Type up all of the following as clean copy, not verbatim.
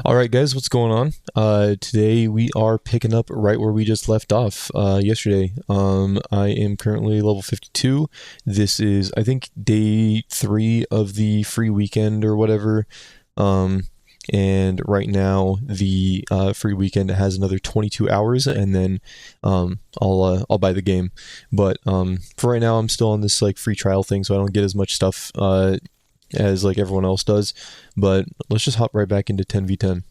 Alright guys, what's going on? Today we are picking up right where we just left off yesterday. I am currently level 52. This is, I think, day 3 of the free weekend or whatever. And right now the free weekend has another 22 hours, and then I'll buy the game. But for right now I'm still on this like free trial thing, so I don't get as much stuff as like everyone else does. But let's just hop right back into 10v10.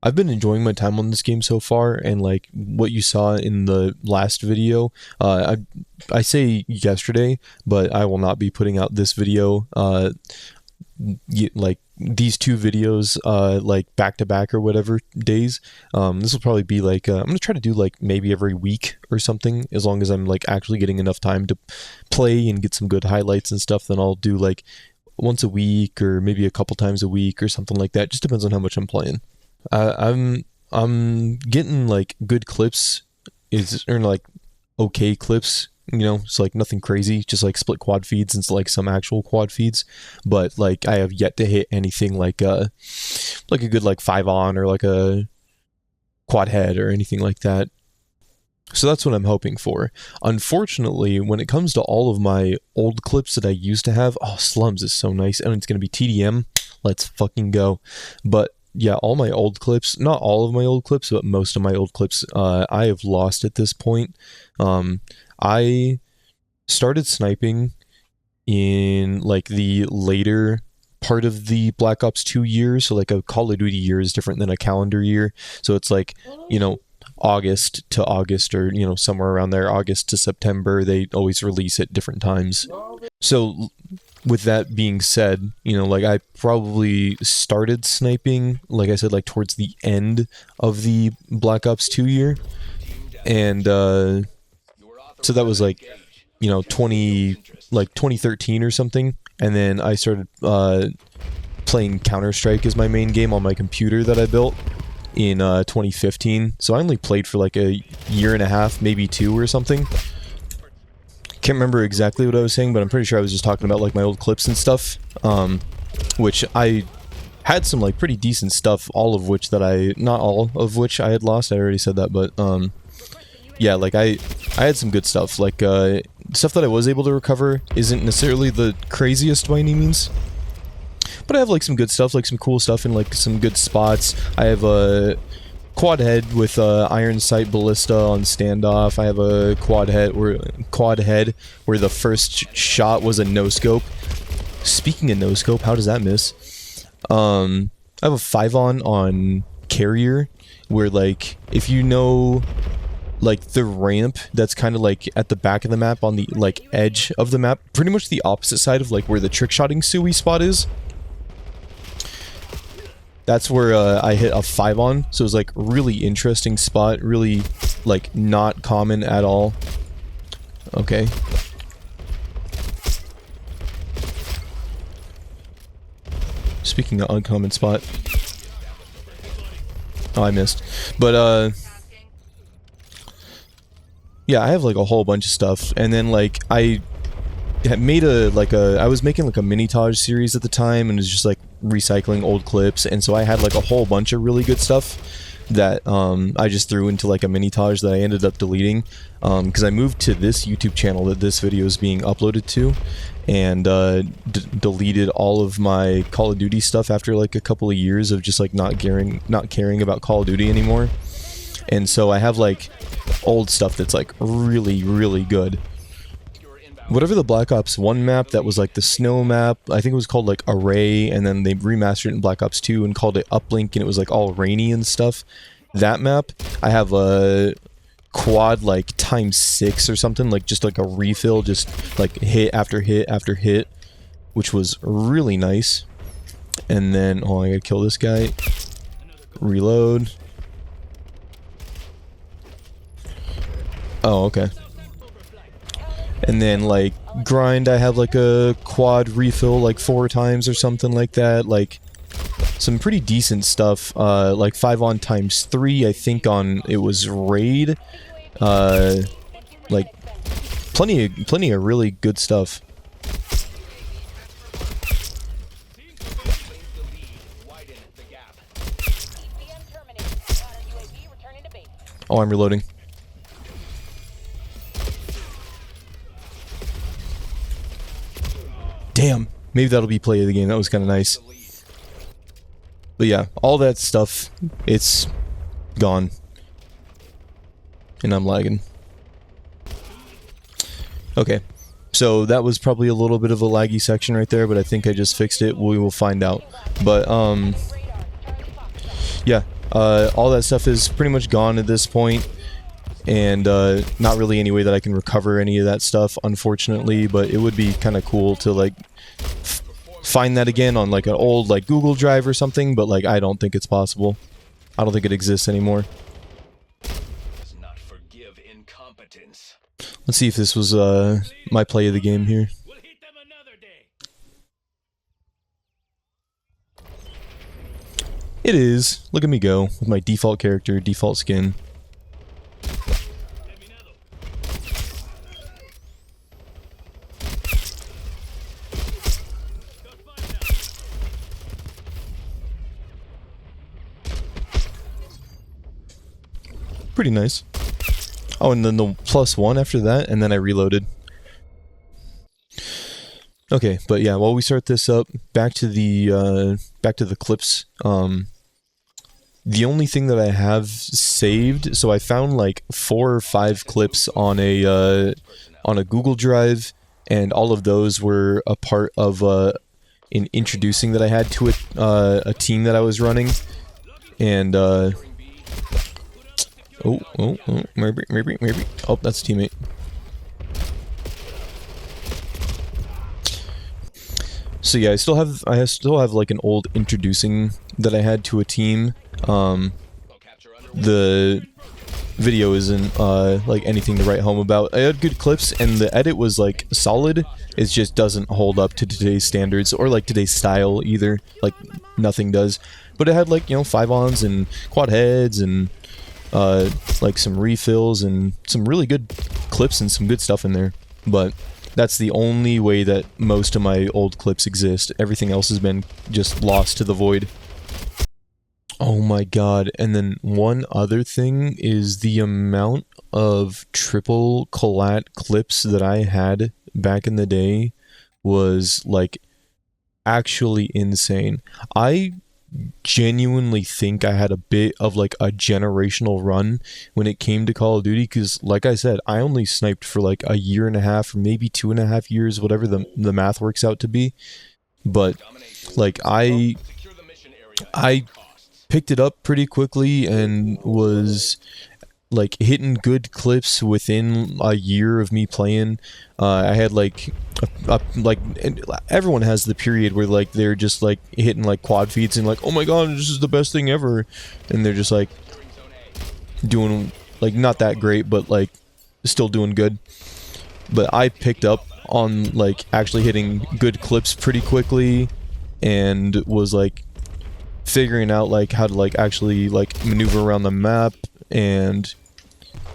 I've been enjoying my time on this game so far, and like what you saw in the last video, I say yesterday, but I will not be putting out this video like these two videos like back to back or whatever days. This will probably be like I'm gonna try to do like maybe every week or something, as long as I'm like actually getting enough time to play and get some good highlights and stuff. Then I'll do like once a week or maybe a couple times a week or something like that. Just depends on how much I'm playing. I'm getting like good clips, or like okay clips, you know. It's like nothing crazy, just like split quad feeds and like some actual quad feeds. But like I have yet to hit anything like a good like 5-on or like a quad head or anything like that. So that's what I'm hoping for. Unfortunately, when it comes to all of my old clips that I used to have, oh, Slums is so nice, and it's gonna be TDM. Let's fucking go. But yeah, all my old clips, not all of my old clips, but most of my old clips, I have lost at this point. I started sniping in like the later part of the Black Ops 2 year, so like a Call of Duty year is different than a calendar year. So it's like, you know, August to August, or you know, somewhere around there, August to September. They always release at different times. So with that being said, you know, like I probably started sniping, like I said, like towards the end of the Black Ops 2 year. And so that was like, you know, 2013 or something. And then I started playing Counter-Strike as my main game on my computer that I built in 2015. So I only played for like a year and a half, maybe 2 or something. Can't remember exactly what I was saying, but I'm pretty sure I was just talking about like my old clips and stuff, which I had some like pretty decent stuff, not all of which I had lost. I already said that, but yeah, like I had some good stuff. Like stuff that I was able to recover isn't necessarily the craziest by any means, but I have like some good stuff, like some cool stuff in like some good spots. I have a quad head with iron sight ballista on standoff. I have a quad head where the first shot was a no scope. Speaking of no scope, how does that miss? I have a 5-on on carrier, where like if you know like the ramp that's kind of like at the back of the map, on the like edge of the map, pretty much the opposite side of like where the trick-shotting Sui spot is. That's where I hit a 5-on, so it was like really interesting spot, really like not common at all. Okay. Speaking of uncommon spot. Oh, I missed. But yeah, I have like a whole bunch of stuff, and then like I had made I was making like a mini-tage series at the time, and it was just like recycling old clips, and so I had like a whole bunch of really good stuff that I just threw into like a mini-tage that I ended up deleting, because I moved to this YouTube channel that this video is being uploaded to, and deleted all of my Call of Duty stuff after like a couple of years of just like not caring about Call of Duty anymore. And so I have like old stuff that's like really, really good. Whatever the Black Ops 1 map that was like the snow map, I think it was called like Array, and then they remastered it in Black Ops 2 and called it Uplink, and it was like all rainy and stuff. That map, I have a quad like ×6 or something, like just like a refill, just like hit after hit after hit, which was really nice. And then, oh, I gotta kill this guy. Reload. Oh, okay. And then like grind, I have like a quad refill like 4 times or something like that. Like some pretty decent stuff. Like 5-on ×3, I think on it was raid. Like plenty of really good stuff. Oh, I'm reloading. Damn. Maybe that'll be play of the game. That was kind of nice. But yeah, all that stuff, it's gone. And I'm lagging. Okay. So that was probably a little bit of a laggy section right there, but I think I just fixed it. We will find out. But, yeah. All that stuff is pretty much gone at this point. And not really any way that I can recover any of that stuff, unfortunately, but it would be kind of cool to like find that again on like an old like Google Drive or something, but like I don't think it's possible. I don't think it exists anymore. Let's see if this was my play of the game here. It is. Look at me go with my default character, default skin. Pretty nice. Oh, and then the +1 after that, and then I reloaded. Okay, but yeah, while we start this up, back to the clips. The only thing that I have saved, so I found like 4 or 5 clips on a Google Drive, and all of those were a part of an introducing that I had to a team that I was running, and maybe. Oh, that's a teammate. So yeah, I still have like an old introducing that I had to a team. The video isn't like anything to write home about. I had good clips, and the edit was like solid. It just doesn't hold up to today's standards or like today's style either. Like nothing does. But it had like, you know, 5-ons and quad heads and like some refills and some really good clips and some good stuff in there. But that's the only way that most of my old clips exist. Everything else has been just lost to the void. Oh my god, and then one other thing is the amount of triple collat clips that I had back in the day was like actually insane. I genuinely think I had a bit of like a generational run when it came to Call of Duty, because like I said, I only sniped for like a year and a half or maybe 2.5 years, whatever the math works out to be. But like I picked it up pretty quickly and was like hitting good clips within a year of me playing. I had like everyone has the period where like they're just like hitting like quad feeds and like, oh my god, this is the best thing ever, and they're just like doing like not that great, but like still doing good. But I picked up on like actually hitting good clips pretty quickly and was like figuring out like how to like actually like maneuver around the map and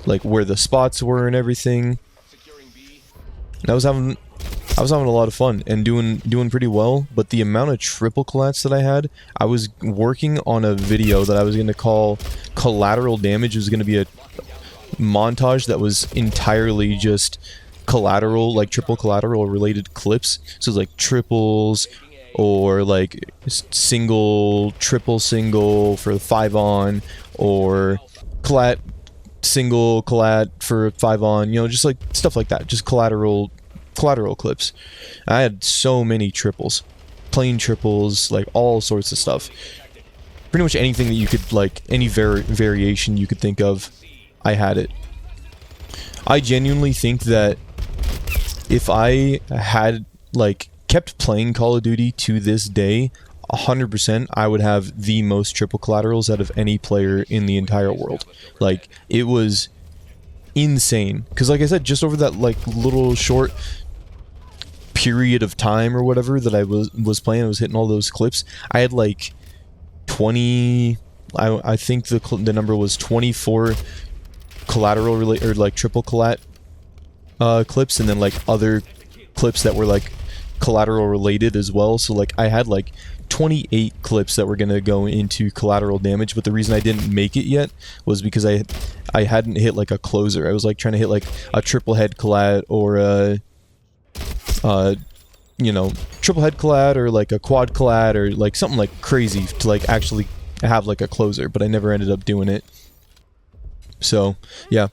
like where the spots were and everything. And I was having a lot of fun and doing pretty well. But the amount of triple collats that I had, I was working on a video that I was going to call Collateral Damage. It was going to be a montage that was entirely just collateral, like triple collateral related clips. So it's like triples or like single, triple single for 5-on, or collat, single collat for 5-on, you know, just like stuff like that, just collateral clips. I had so many triples, plain triples, like all sorts of stuff. Pretty much anything that you could, like any variation you could think of, I had it. I genuinely think that if I had like kept playing Call of Duty to this day, 100% I would have the most triple collaterals out of any player in the entire world. Like, it was insane. Because like I said, just over that like little short period of time or whatever that I was playing, I was hitting all those clips. I had like 20, I think the number was 24 collateral related, or like triple collat clips, and then like other clips that were like collateral related as well. So like I had like 28 clips that were gonna go into collateral damage, but the reason I didn't make it yet was because I hadn't hit like a closer. I was like trying to hit like a triple head collat or a you know, triple head collat or like a quad collat or like something like crazy to like actually have like a closer, but I never ended up doing it. So yeah,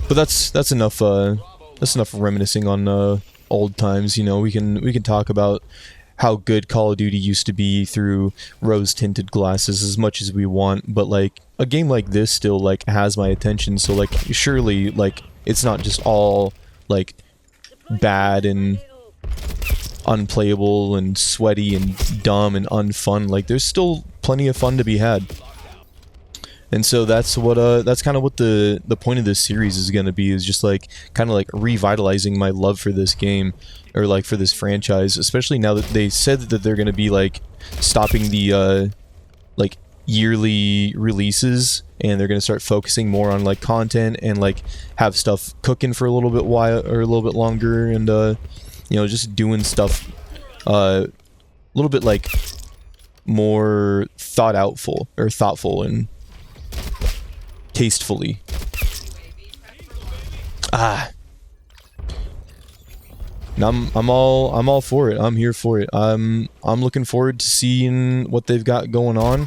but that's enough reminiscing on old times. You know, we can talk about how good Call of Duty used to be through rose-tinted glasses as much as we want, but like a game like this still like has my attention, so like surely like it's not just all like bad and unplayable and sweaty and dumb and unfun. Like there's still plenty of fun to be had. And so that's kind of what the point of this series is going to be, is just like kind of like revitalizing my love for this game, or like for this franchise, especially now that they said that they're going to be like stopping the like yearly releases, and they're going to start focusing more on like content and like have stuff cooking for a little bit while or a little bit longer, and you know, just doing stuff a little bit like more thoughtful and tastefully. I'm all for it. I'm here for it. I'm looking forward to seeing what they've got going on.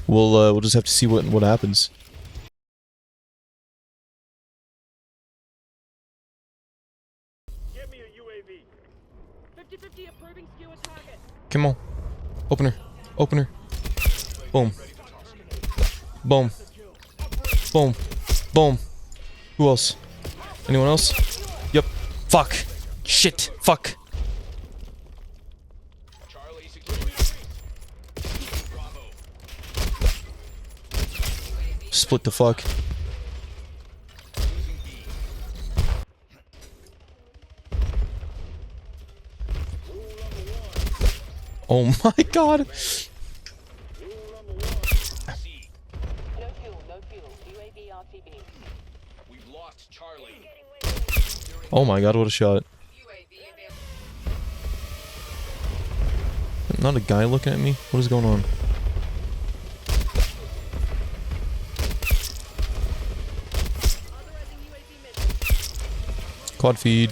We'll just have to see what happens. Give me a UAV. 50-50 approving skewer target. Come on. Opener. Opener. Boom. Boom. Boom. Boom. Who else? Anyone else? Yep. Fuck. Shit. Fuck. Split the fuck. Oh my god. Oh my god, what a shot. Not a guy looking at me? What is going on? Quad feed.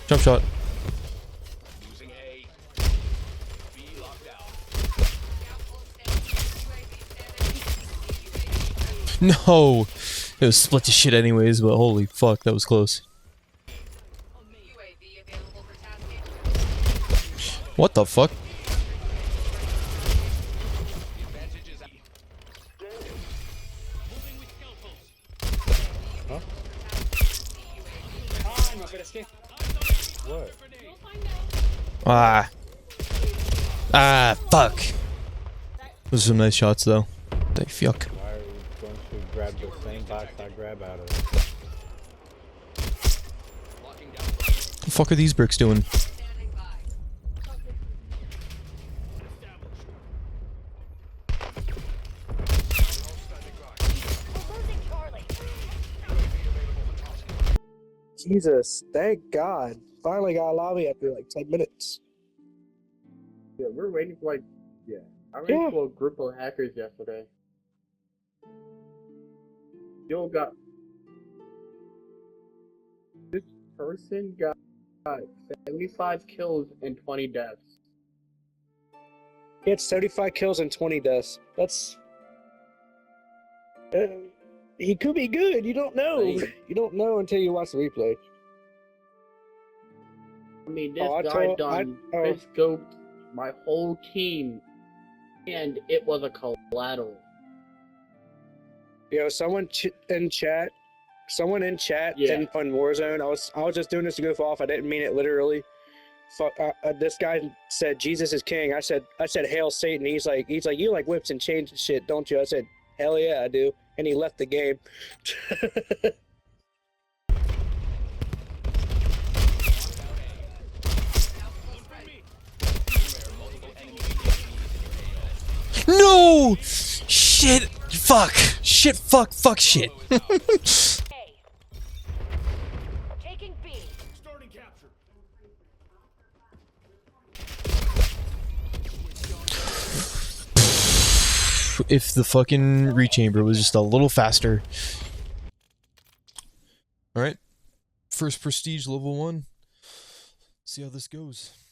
Jump shot. No! It was split to shit anyways, but holy fuck, that was close. What the fuck? Huh? What? Ah, fuck. Those are some nice shots though. They fuck. Why are we going to grab the same box I grab out of? What the fuck are these bricks doing? Jesus, thank God. Finally got a lobby after like 10 minutes. Yeah, we're waiting for I waited for a group of hackers yesterday. Yo, this person got 75 kills and 20 deaths. He had 75 kills and 20 deaths. That's... he could be good, you don't know. You don't know until you watch the replay. I mean, this guy done scoped my whole team, and it was a collateral. Yo, someone in chat on Warzone, I was just doing this to goof off, I didn't mean it literally. This guy said Jesus is king. I said hail Satan. He's like you like whips and chains and shit, don't you? I said hell yeah I do, and he left the game. No! Shit! Fuck! Shit! Fuck! Fuck! Shit! Taking B. Starting capture. if the fucking rechamber was just a little faster. Alright. First prestige level 1. See how this goes.